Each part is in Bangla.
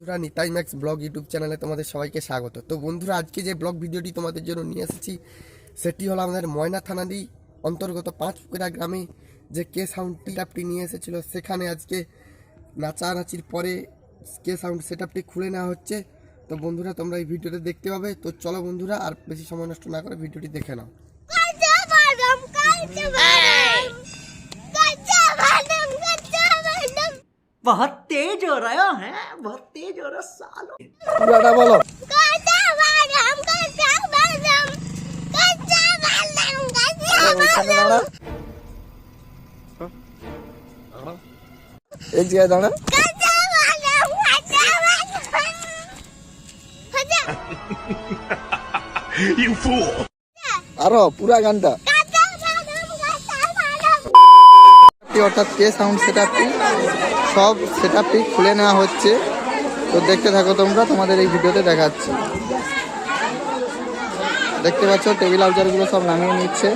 বন্ধুরা নিতাই ম্যাক্স ব্লগ ইউটিউব চ্যানেলে তোমাদের সবাইকে স্বাগত। তো বন্ধুরা আজকে যে ব্লগ ভিডিওটি তোমাদের জন্য নিয়ে এসেছি সেটি হলো আমাদের ময়না থানারই অন্তর্গত 5 পুকুরা গ্রামে যে কে সাউন্ড সেটআপটি নিয়ে এসেছিল, সেখানে আজকে নাচানাচির পরে কে সাউন্ড সেটআপটি খুলে নেওয়া হচ্ছে। তো বন্ধুরা তোমরা এই ভিডিওতে দেখতে পাবে। তো চলো বন্ধুরা আর বেশি সময় নষ্ট না করে ভিডিওটি দেখে নাও। बहुत तेज हो रहा है, बहुत तेज हो रहा सालो। পুরাটা বলো। एक जगह दाना You fool! আরো পুরা গানটা অর্থাৎ কে সাউন্ড সেটআপটি সব সেটআপটি খুলে নেওয়া হচ্ছে। তো দেখতে থাকো তোমরা, তোমাদের এই ভিডিওতে দেখাচ্ছি। দেখতে পাচ্ছ টেবিল আউজারগুলো সব নামিয়ে নিচ্ছে।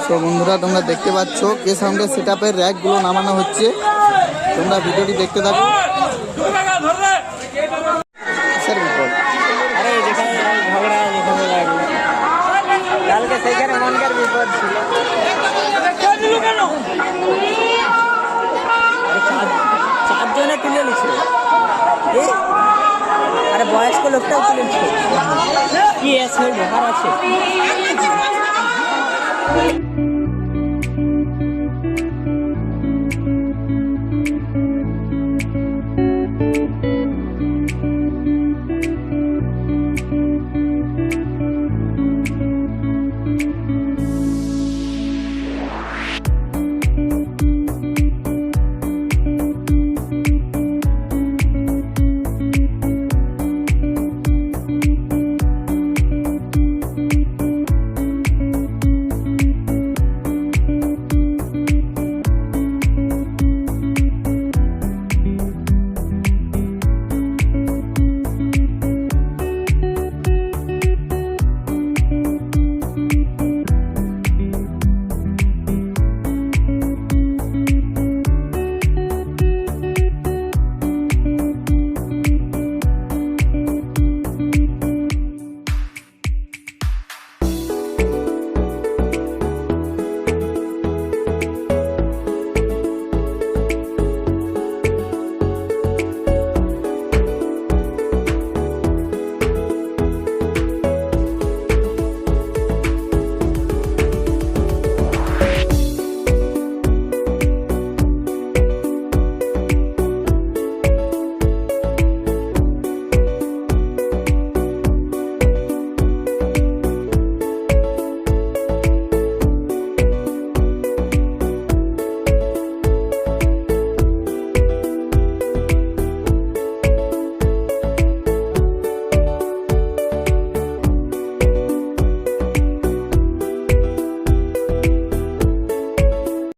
তো বন্ধুরা তোমরা দেখতে পাচ্ছ কে সাউন্ডের সেটআপের র্যাকগুলো নামানো হচ্ছে। তোমরা ভিডিওটি দেখতে থাকো। স্যার বিপদ अरे যেখানে ঝগড়া যেখানে লাগলো কালকে সেইখানে মনকার বিপদ ছিল। কেন চারজনে তুলে নিচ্ছে, আরে বয়স্ক লোকটাও তুলে নিচ্ছে। কি আছে ব্যাপার আছে।